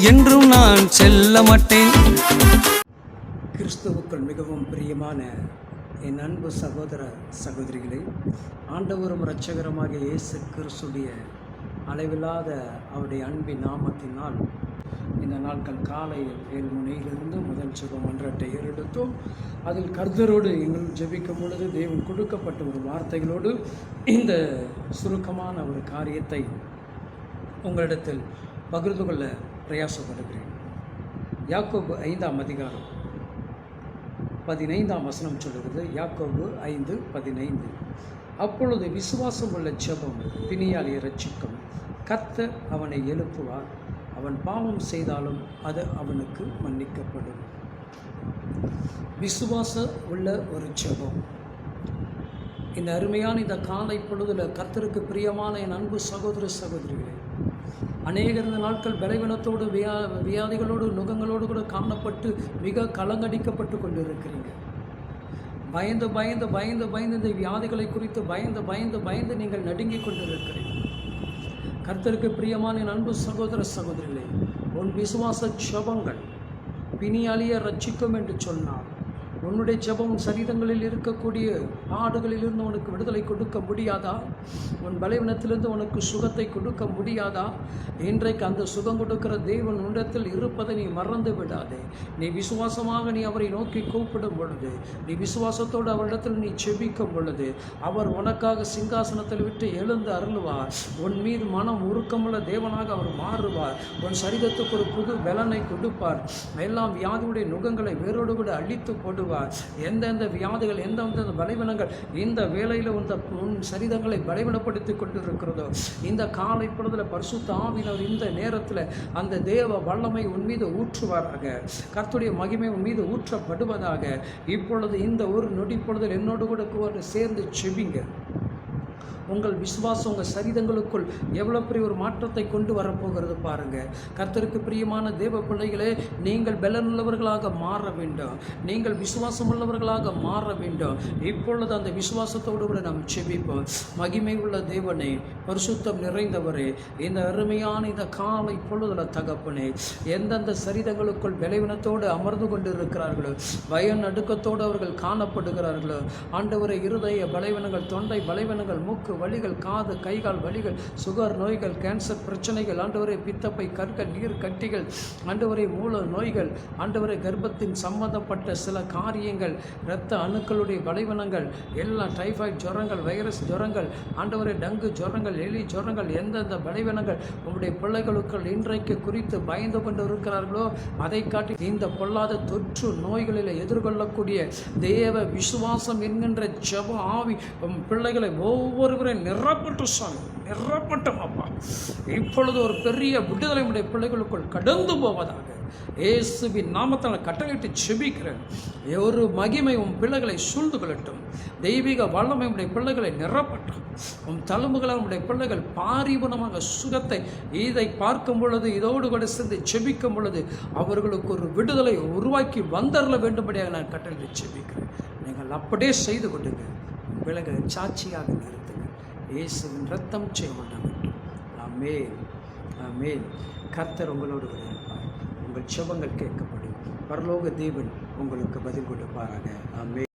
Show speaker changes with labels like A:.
A: என்றும் நான் செல்ல மாட்டேன்.
B: கிறிஸ்துவுக்குள் மிகவும் பிரியமான என் அன்பு சகோதர சகோதரிகளை, ஆண்டவரும் இரட்சகருமாகிய இயேசு கிறிஸ்துடைய அளவில்லாத அவருடைய அன்பின் நாமத்தினால் இந்த நாட்கள் காலையில் 7 மணியிலிருந்து முதல் சுகம் மன்றத்தை ஏறெடுத்தோம். அதில் கர்த்தரோடு எங்கள் ஜெபிக்கும் பொழுது தேவன் கொடுக்கப்பட்ட ஒரு வார்த்தைகளோடு இந்த சுருக்கமான ஒரு காரியத்தை உங்களிடத்தில் பகிர்ந்து கொள்ள பிரயாசப்படுகிறேன். யாக்கோபு 5ஆம் அதிகாரம் 15ஆம் வசனம் சொல்லுகிறது. யாக்கோபு 5:15. அப்பொழுது விசுவாசம் உள்ள ஜெபம் பிணியாளியை இரட்சிக்கும், கர்த்தர் அவனை எழுப்புவார், அவன் பாவம் செய்தாலும் அது அவனுக்கு மன்னிக்கப்படும். விசுவாசம் உள்ள ஒரு ஜெபம். இந்த அருமையான இந்த காலை பொழுதுல கர்த்தருக்கு பிரியமான என் அன்பு சகோதர சகோதரிகளே, அநேகர் இந்த நாட்கள் பலவீனத்தோடு வியாதிகளோடு நுகங்களோடு கூட காணப்பட்டு மிக கலங்கடிக்கப்பட்டு கொண்டிருக்கிறீங்க. பயந்து பயந்து பயந்து பயந்து இந்த வியாதிகளை குறித்து பயந்து பயந்து பயந்து நீங்கள் நடுங்கி கொண்டிருக்கிறீங்க. கர்த்தருக்கு பிரியமான என் அன்பு சகோதர சகோதரிகளே, உன் விசுவாச ஜெபங்கள் பிணியாளியை ரட்சிக்கும் என்று சொன்னார். உன்னுடைய ஜெபம் சரீரங்களில் இருக்கக்கூடிய பாடுகளிலிருந்து உனக்கு விடுதலை கொடுக்க முடியாதா? உன் பலவீனத்திலிருந்து உனக்கு சுகத்தை கொடுக்க முடியாதா? இன்றைக்கு அந்த சுகம் கொடுக்கிற தேவன் உன்னிடத்தில் இருப்பதை நீ மறந்து விடாதே. நீ விசுவாசமாக நீ அவரை நோக்கி கூப்பிடும் பொழுது, நீ விசுவாசத்தோடு அவரிடத்தில் நீ செபிக்கும் பொழுது, அவர் உனக்காக சிங்காசனத்தில் விட்டு எழுந்து அருளுவார். உன் மீது மனம் உருக்கமுள்ள தேவனாக அவர் மாறுவார். உன் சரீரத்துக்கு ஒரு புது பலனை கொடுப்பார். எல்லாம் வியாதியுடைய நுகங்களை வேரோடு கூட அழித்து போடுவார். எந்தெந்த வியாதிகள் எந்தெந்த பலவீனங்கள் இந்த வேளையில் உன் சரீரங்களை பலவீனப்படுத்தி கொண்டிருக்கிறதோ, இந்த காலை பொழுதுல பரிசுத்த ஆவியானவர் இந்த நேரத்தில் அந்த தேவ வல்லமை உன் மீது ஊற்றுவாராக. கர்த்தருடைய மகிமை உன் மீது ஊற்றப்படுவதாக. இப்பொழுது இந்த ஒரு நொடி பொழுதில் என்னோடு கூட சேர்ந்து செபிங்க. உங்கள் விசுவாசம் உங்கள் சரீரங்களுக்குள் எவ்வளோ பெரிய ஒரு மாற்றத்தை கொண்டு வரப்போகிறது பாருங்கள். கர்த்தருக்கு பிரியமான தேவ பிள்ளைகளே, நீங்கள் பலனுள்ளவர்களாக மாற வேண்டும். நீங்கள் விசுவாசம் உள்ளவர்களாக மாற வேண்டும். இப்பொழுது அந்த விசுவாசத்தோடு கூட நாம் செபிப்போம். மகிமை உள்ள தேவனே, பரிசுத்தம் நிறைந்தவரே, இந்த அருமையான இந்த காலை பொழுதுல தகப்பனே, எந்தெந்த சரீரங்களுக்குள் பலவீனத்தோடு அமர்ந்து கொண்டு இருக்கிறார்களோ, பய நடுக்கத்தோடு அவர்கள் காணப்படுகிறார்களோ, ஆண்டவரே, இருதய பலவீனங்கள், தொண்டை பலவீனங்கள், மூக்கு வலிகள், காது கைகால் வலிகள், சுகர் நோய்கள், கேன்சர் பிரச்சனைகள், ஆண்டவரே, பித்தப்பை கற்கள், நீர் கட்டிகள், ஆண்டவரே, மூல நோய்கள், ஆண்டவரே, கர்ப்பத்தின் சம்பந்தப்பட்ட சில காரியங்கள், இரத்த அணுக்களுடைய பலவீனங்கள், எல்லா டைஃபாய்டு ஜுரங்கள், வைரஸ் ஜுரங்கள், ஆண்டவரே, டங்கு ஜுரங்கள், எலி ஜுரங்கள், எந்தெந்த பலவீனங்கள் உங்களுடைய பிள்ளைகளுக்குள் இன்றைக்கு குறித்து பயந்து கொண்டு இருக்கிறார்களோ, அதை காட்டி இந்த பொல்லாத தொற்று நோய்களில் எதிர்கொள்ளக்கூடிய தேவ விசுவாசம் என்கின்ற ஜெப ஆவி பிள்ளைகளை ஒவ்வொருவரும் நிரப்பட்டு சாமி, நிரப்பட்டும் அப்பா. இப்பொழுது ஒரு பெரிய விடுதலை உடைய பிள்ளைகளுக்குள் கடந்து போவதாக இயேசுவின் நாமத்தால் கட்டளையிட்டு செபிக்கிறேன். ஒரு மகிமை உன் பிள்ளைகளை சூழ்ந்து கொள்ளட்டும். தெய்வீக வல்லமை உடைய பிள்ளைகளை நிரப்பட்டும். உன் தழும்புகளால் உடைய பிள்ளைகள் பாரிபூர்ணமாக சுகத்தை இதை பார்க்கும் பொழுது, இதோடு கூட சேர்ந்து செபிக்கும் பொழுது அவர்களுக்கு ஒரு விடுதலை உருவாக்கி வந்தரல வேண்டும்படியாக நான் கட்டளையிட்டு செபிக்கிறேன். நீங்கள் அப்படியே செய்து கொண்டுங்க. பிள்ளைகளை சாட்சியாக நிறுத்துங்க. இயேசுவின் ரத்தம் செய்யப்பட்டவர்கள். ஆமென், ஆமென். கர்த்தர் உங்களோடு இருப்பார். உங்கள் ஜெபங்கள் கேட்கப்படும். பரலோக தேவன் உங்களுக்கு பதில் கொடுப்பாராக. ஆமென்.